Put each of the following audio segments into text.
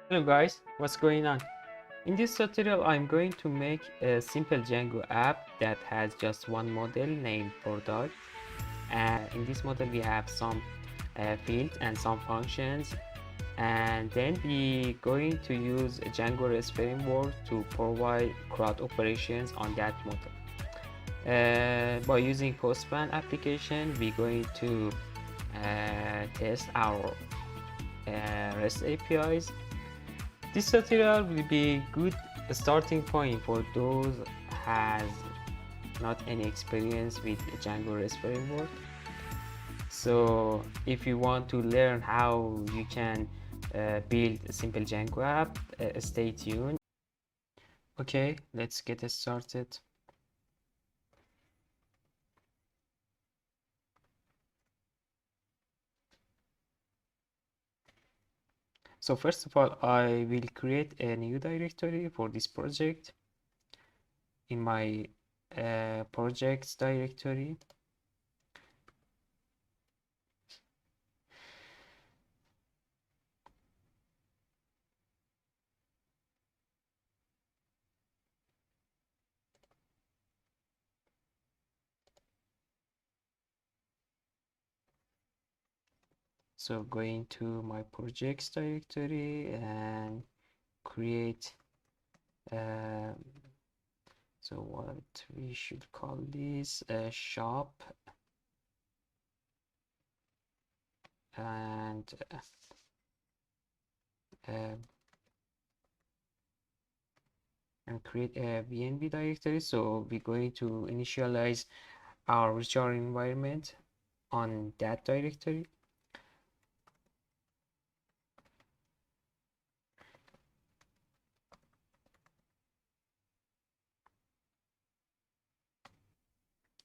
Hello guys, what's going on? In this tutorial I'm going to make a simple Django app that has just one model named product, and in this model we have some fields and some functions, and then we going to use a Django REST framework to provide CRUD operations on that model. By using Postman application we're going to test our REST APIs. This tutorial will be good starting point for those has not any experience with Django REST framework. So if you want to learn how you can build a simple Django app, stay tuned. Okay, let's get started. So first of all, I will create a new directory for this project in my projects directory. So going to my projects directory and create so what we should call this a shop, and uh, create a VNV directory. So we're going to initialize our virtual environment on that directory.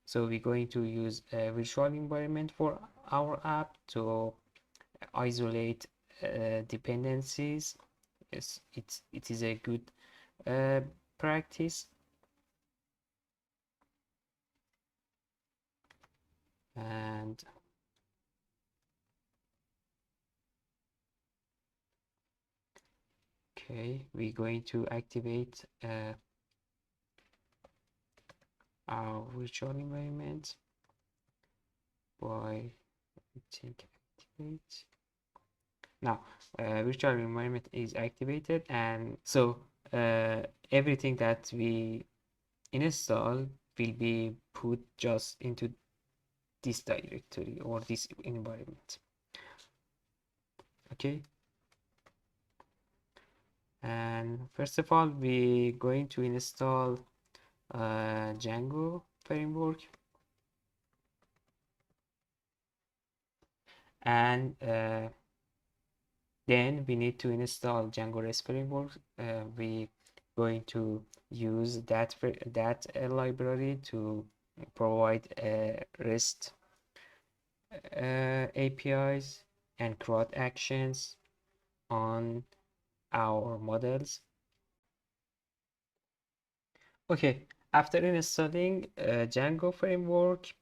So we're going to use a virtual environment for our app to isolate dependencies. Yes, it is a good practice. And okay, we're going to activate our virtual environment by activate. Now virtual environment is activated, and so everything that we install will be put just into this directory or this environment. Okay, and first of all we're going to install Django framework, and then we need to install Django REST framework. We going to use that library to provide REST APIs and CRUD actions on our models. Okay, after installing Django framework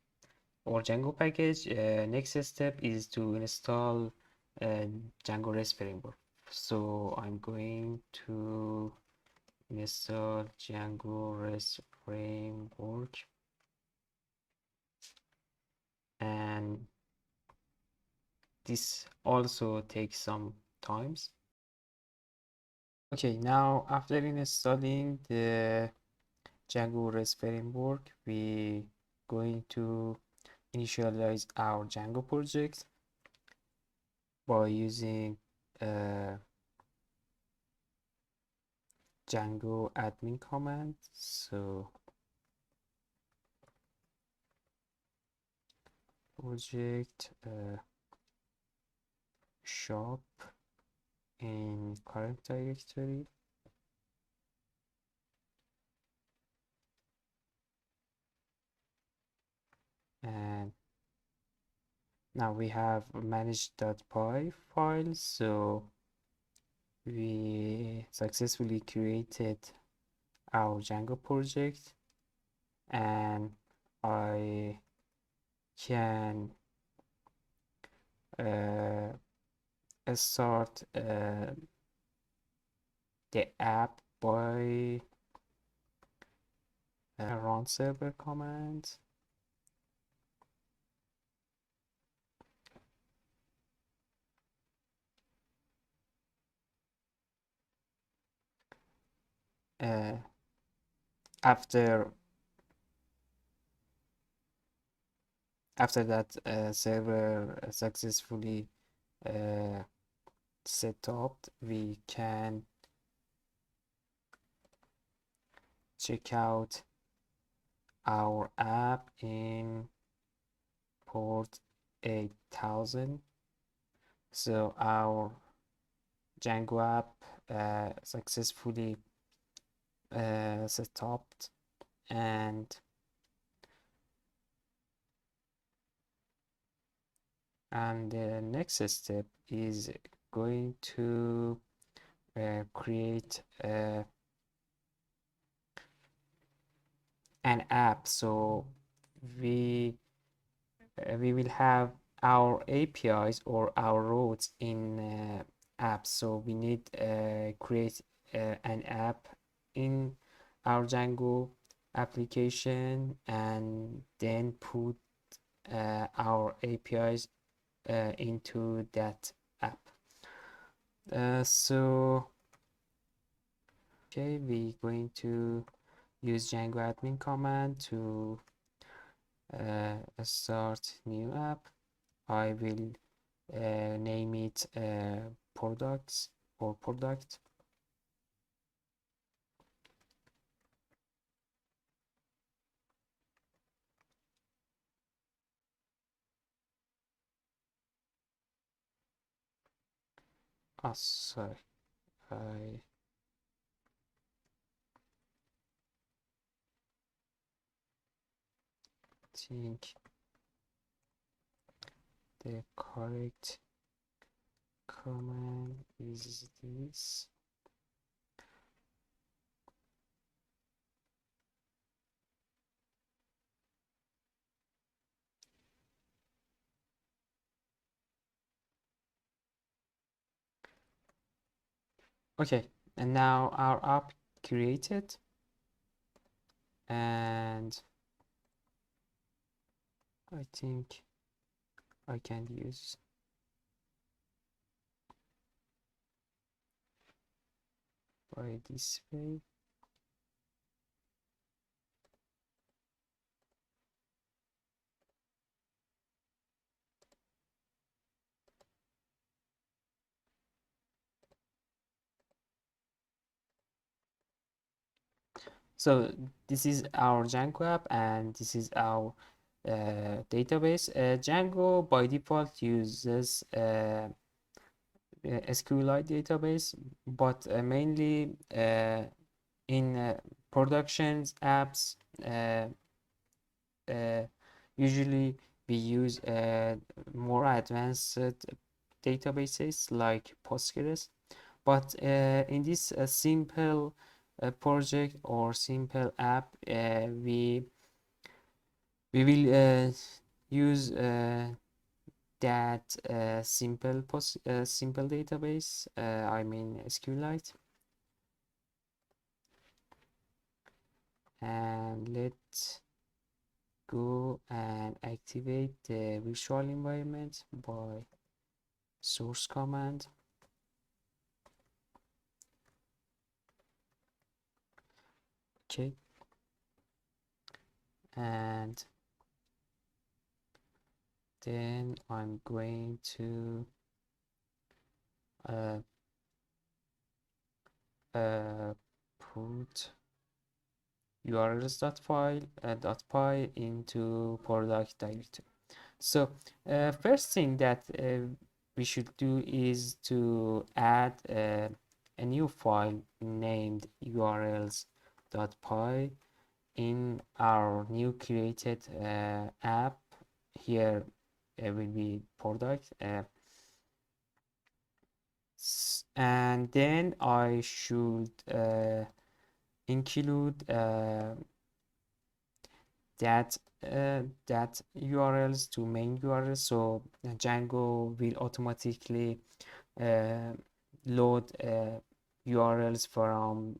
or Django package, next step is to install Django REST framework. So I'm going to install Django REST framework, and this also takes some times. Okay, now after installing the Django REST framework, we going to initialize our Django project by using Django admin command. So project shop in current directory, and now we have manage.py file. So we successfully created our Django project, and I can start the app by run server command. After that server successfully set up, we can check out our app in port 8000. So our Django app successfully set up, and the next step is going to create an app. So we will have our APIs or our roads in apps. So we need create an app in our Django application, and then put our APIs into that app. So okay, we're going to use Django admin command to start new app. I will name it products or product. Oh, sorry, I think the correct command is this. Okay, and now our app created, and I think I can use by this way. So this is our Django app, and this is our database. Django by default uses SQLite database, but mainly in productions apps, uh, uh, usually we use more advanced databases like Postgres. But in this simple project or simple app, we will use that simple database, I mean SQLite. And let's go and activate the virtual environment by source command. Okay, and then I'm going to uh, put urls.py into product directory. So first thing that we should do is to add a new file named urls.py in our new created app. Here will be product, and then I should include that URLs to main URL, so Django will automatically load URLs from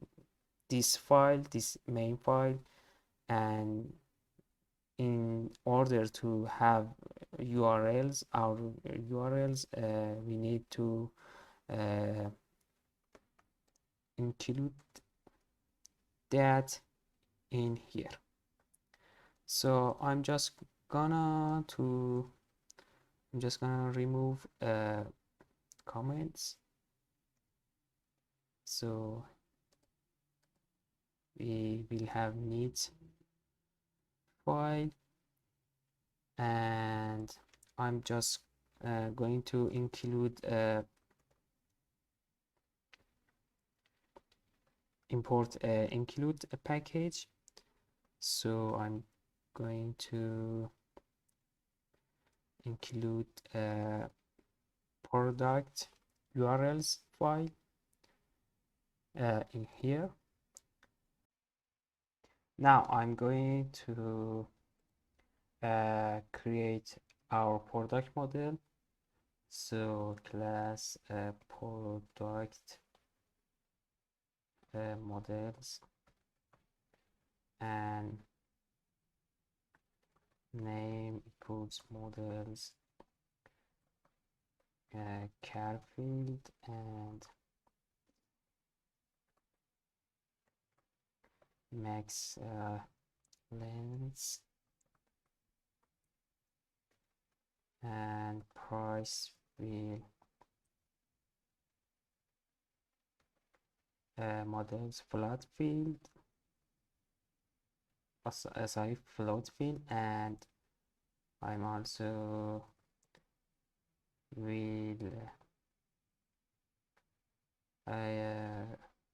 this file, this main file, and in order to have URLs, our URLs, we need to include that in here. So I'm just gonna remove comments. So we will have needs file, and I'm just going to include import include a package. So I'm going to include product URLs file in here. Now I'm going to create our product model. So class product models, and name equals models char field, and max length, and price will models float field, sorry, float field, and I'm also will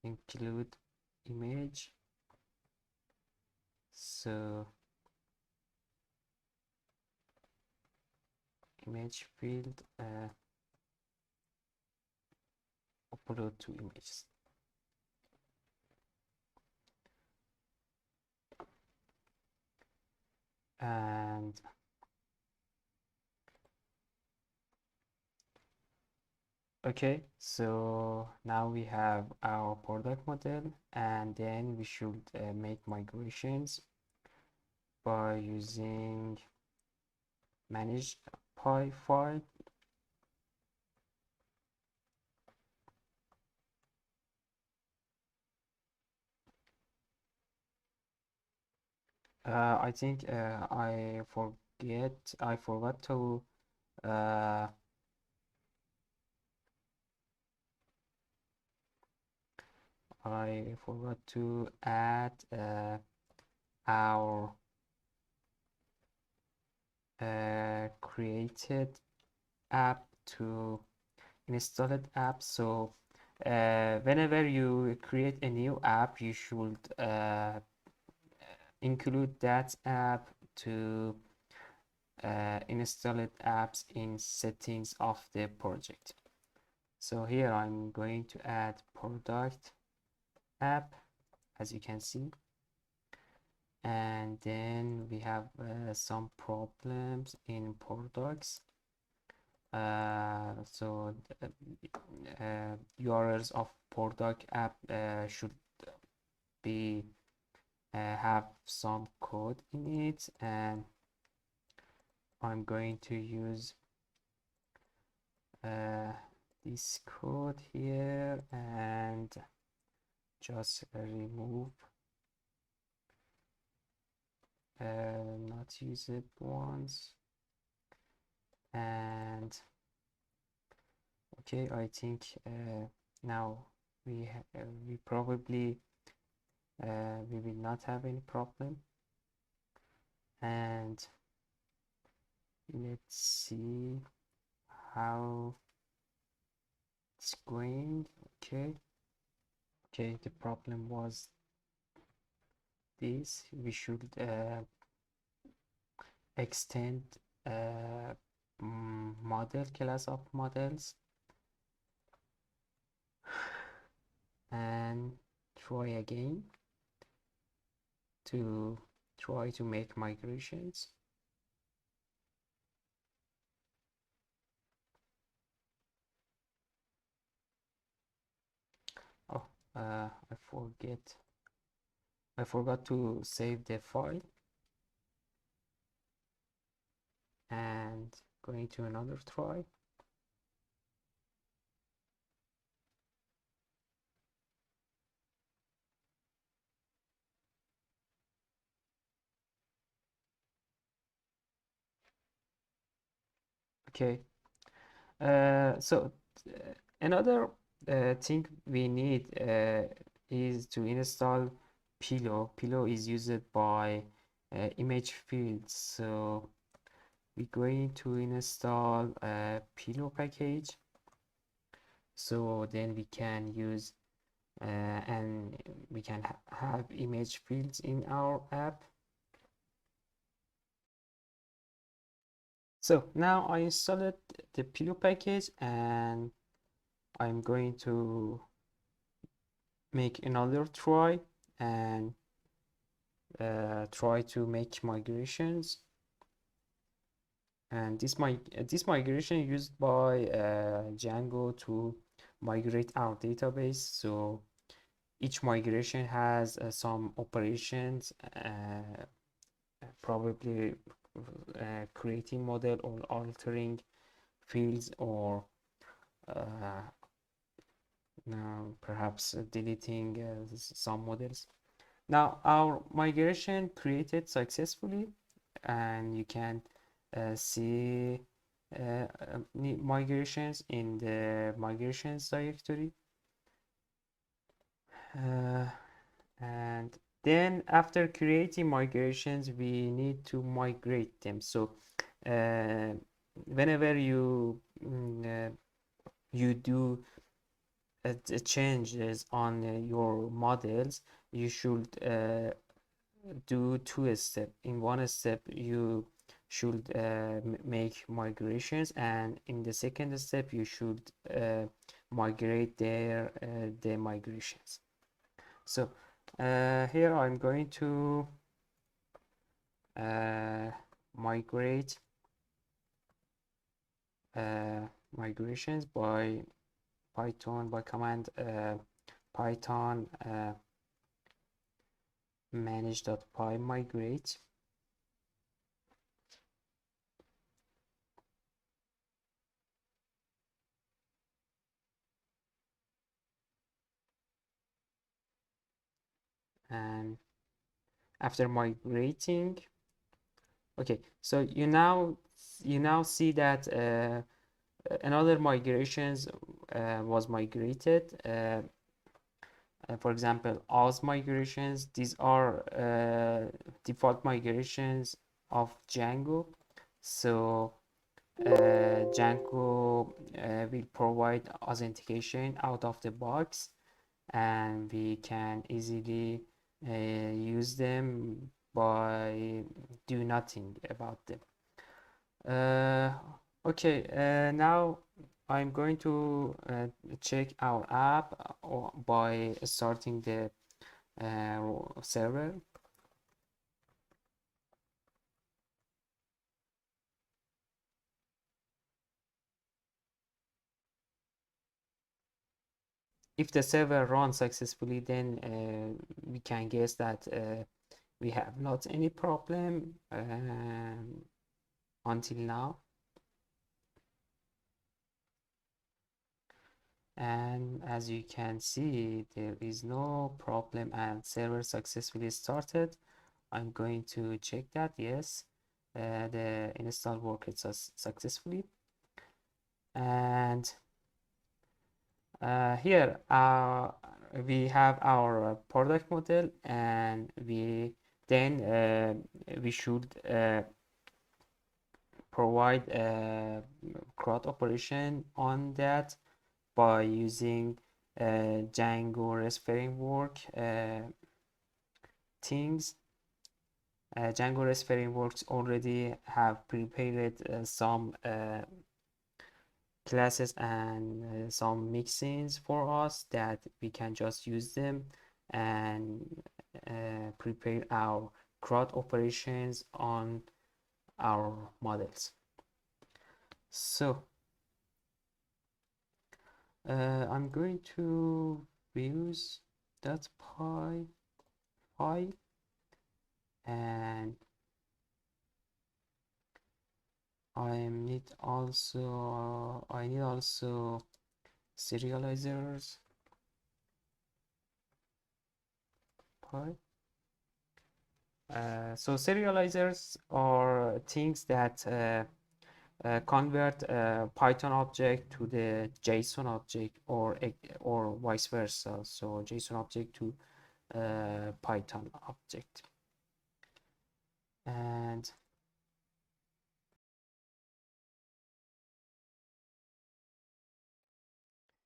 include image. So image field upload to images. And okay, so now we have our product model, and then we should make migrations by using manage py file. I think I forgot to add our created app to installed app. So whenever you create a new app, you should include that app to installed apps in settings of the project. So here I'm going to add product app, as you can see, and then we have some problems in products. So URLs of product app should be have some code in it, and I'm going to use this code here and just remove not used ones. And okay, I think now we probably we will not have any problem. And let's see how it's going. Okay, the problem was this. We should extend model class of models and try again to try to make migrations. Oh, I forgot to save the file, and going to another try. Okay, so another thing we need is to install Pillow. Pillow is used by image fields, so we're going to install a Pillow package, so then we can use and we can have image fields in our app. So now I installed the Pillow package, and I'm going to make another try and try to make migrations. And this migration used by Django to migrate our database. So each migration has some operations, probably creating model or altering fields, or now perhaps deleting some models. Now our migration created successfully, and you can see migrations in the migrations directory. And then after creating migrations, we need to migrate them. So whenever you do changes on your models, you should do two steps. In one step, you should make migrations, and in the second step, you should migrate the migrations. So here I'm going to migrate migrations by Python, by command Python manage.py migrate. And after migrating, okay, so you now see that another migrations was migrated. For example, Oz migrations. These are default migrations of Django. So Django will provide authentication out of the box, and we can easily use them by do nothing about them. Okay, now I'm going to check our app by starting the server. If the server runs successfully, then we can guess that we have not any problem until now. And as you can see, there is no problem and server successfully started. I'm going to check that. Yes, the install worked successfully. And here we have our product model, and we should provide a CRUD operation on that by using Django REST-framework things. Django REST-frameworks already have prepared some classes and some mixins for us that we can just use them and prepare our CRUD operations on our models. So I'm going to use .py file, and I need also serializers py. So serializers are things that convert a Python object to the JSON object, or vice versa. So JSON object to Python object. And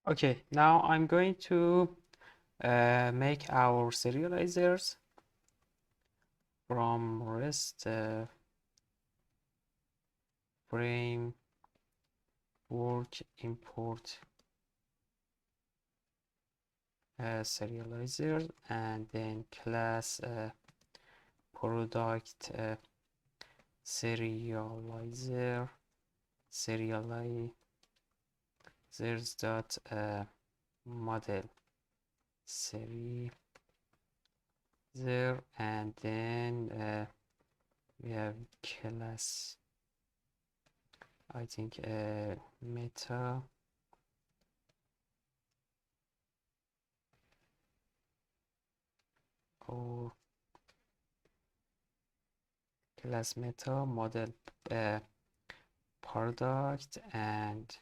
okay, now I'm going to make our serializers from REST framework import serializer, and then class product serializers dot model serializer, and then we have class, I think, meta or class meta model product, and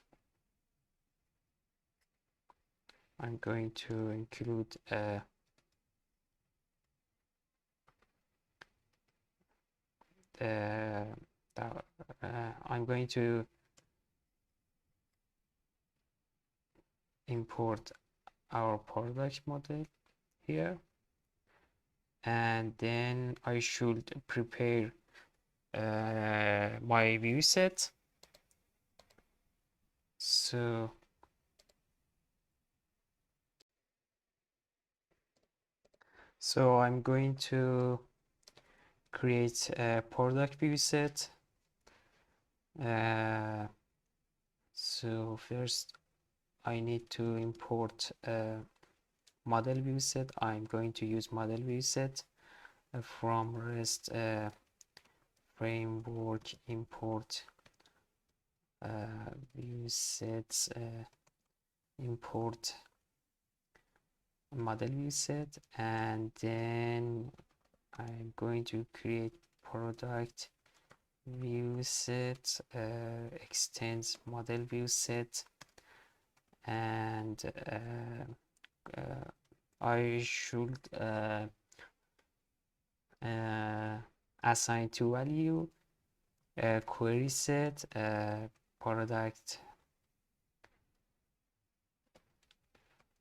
I'm going to include I'm going to import our product model here, and then I should prepare my view set. So I'm going to create a product view set. So first I need to import a model view set. I'm going to use model view set from REST framework import view sets, import model view set, and then I'm going to create product view set, extends model view set, and I should assign to value query set product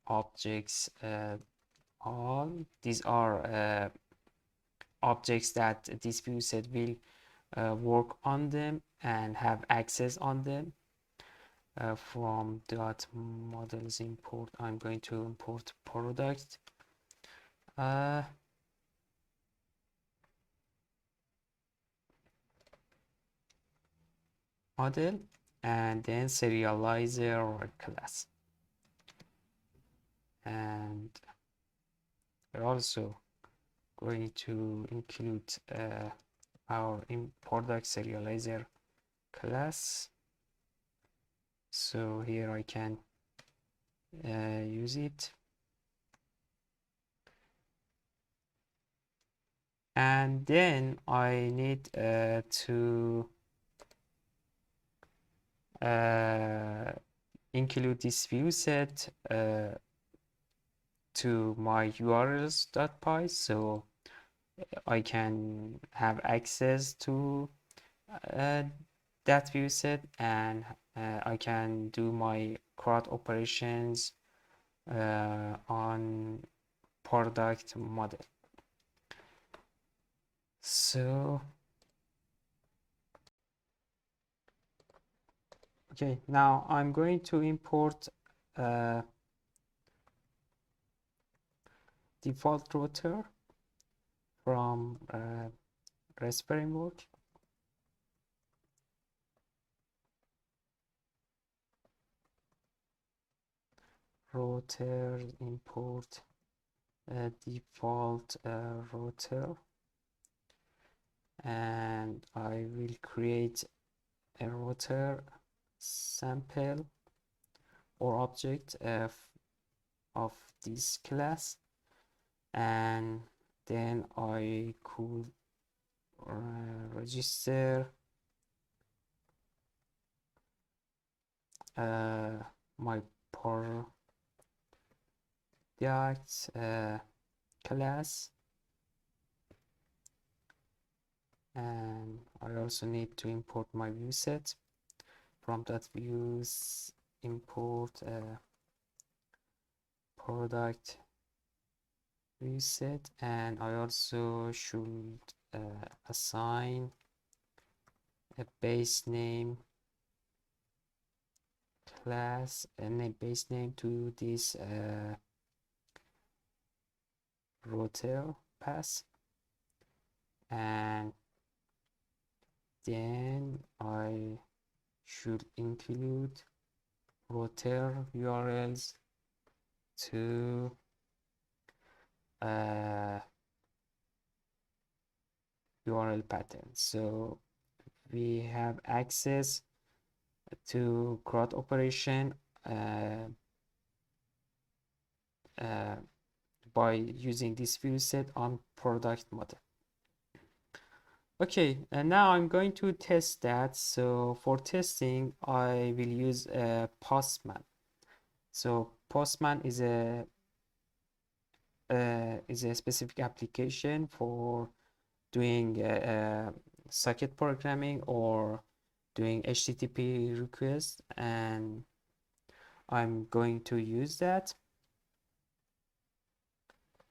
objects all. These are objects that this view set will work on them and have access on them. From dot models import, I'm going to import product model, and then serializer class, and we're also going to include our product serializer class. So here I can use it, and then I need to include this view set to my urls.py, so I can have access to that view set, and I can do my CRUD operations on product model. So okay, now I'm going to import default router from REST framework. Router import default router, and I will create a router sample or object of this class, and then I could register my product class, and I also need to import my view set. From that views import product view set, and I also should assign a base name class and a base name to this router pass, and then I should include router URLs to URL pattern. So we have access to CRUD operation by using this view set on product model. Okay, and now I'm going to test that. So for testing, I will use Postman. So Postman is a specific application for doing socket programming or doing HTTP requests, and I'm going to use that.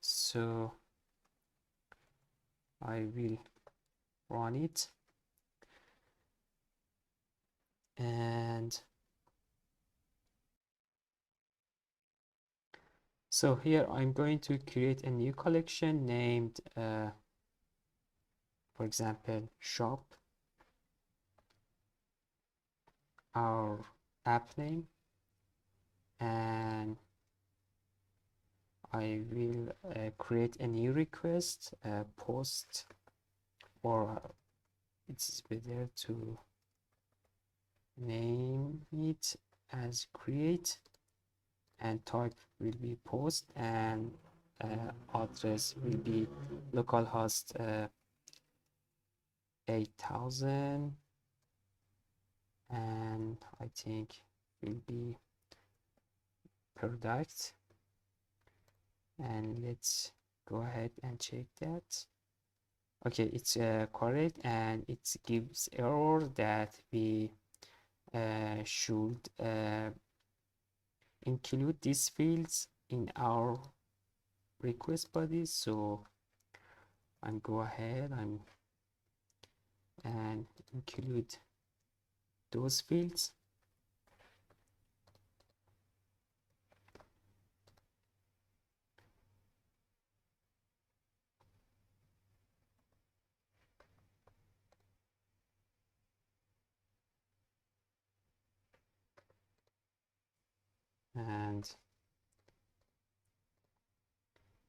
So I will run it, and so here I'm going to create a new collection named for example shop, our app name, and I will create a new request post, or it's better to name it as create, and type will be post, and address will be localhost 8000, and I think will be product, and let's go ahead and check that. Okay, it's correct, and it gives error that we should include these fields in our request body. So I'm go ahead and include those fields, and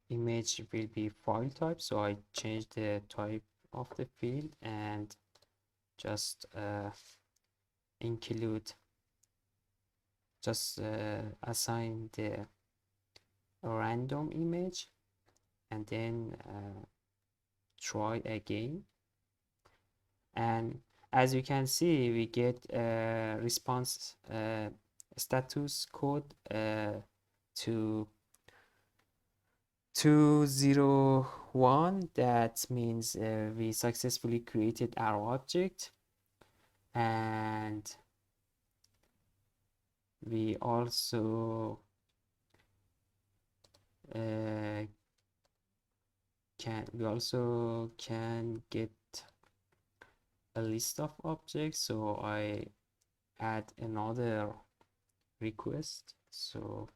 image will be file type. So I changed the type of the field and just include, just assign the random image, and then try again. And as you can see, we get response status code to 201. That means we successfully created our object, and we also can get a list of objects. So I add another request. So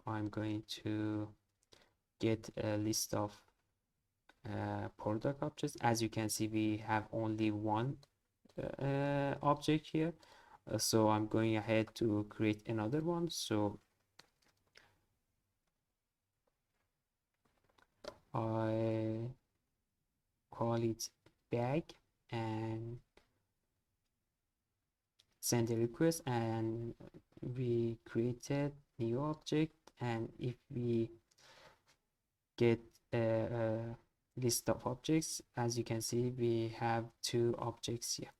I'm going to get a list of product objects. As you can see, we have only one object here. So I'm going ahead to create another one. So I call it bag and send a request, and we created new object. And if we get a list of objects, as you can see, we have 2 objects here.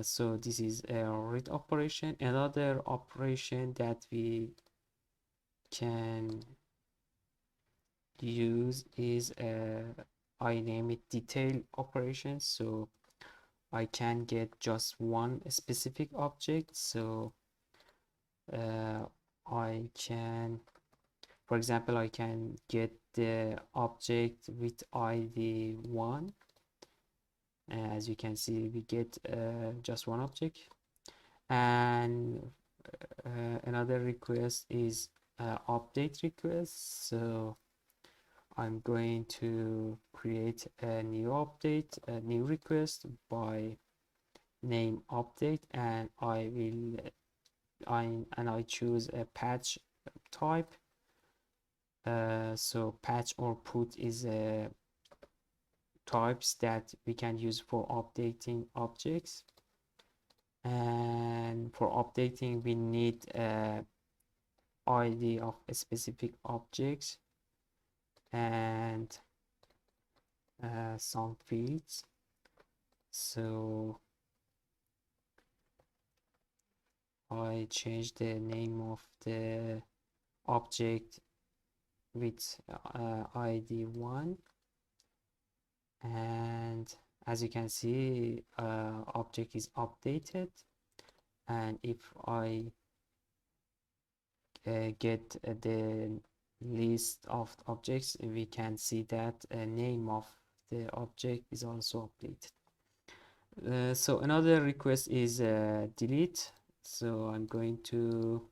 So this is a read operation. Another operation that we can use is I name it detail operation, so I can get just one specific object. So I can, for example, I can get the object with ID 1. As you can see, we get just one object. And another request is update request. So I'm going to create a new update, a new request by name update, and I choose a patch type. So patch or put is types that we can use for updating objects. And for updating, we need ID of a specific objects and some fields. So I change the name of the object with ID 1, and as you can see, object is updated. And if I get the list of objects, we can see that name of the object is also updated. So another request is delete. So I'm going to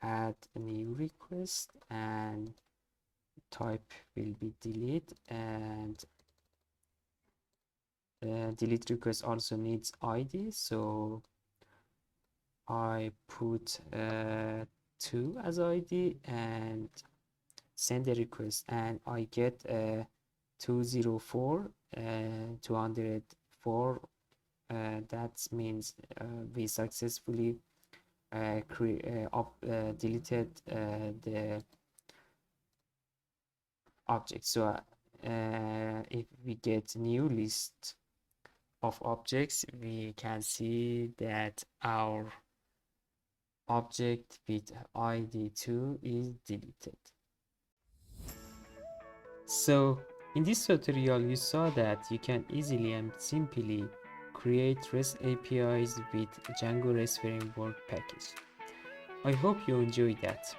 add a new request, and type will be delete, and delete request also needs ID. So I put 2 as ID and send a request, and I get 204 204. That means we successfully deleted the object. So if we get new list of objects, we can see that our object with ID 2 is deleted. So in this tutorial, you saw that you can easily and simply create REST APIs with Django REST Framework package. I hope you enjoyed that.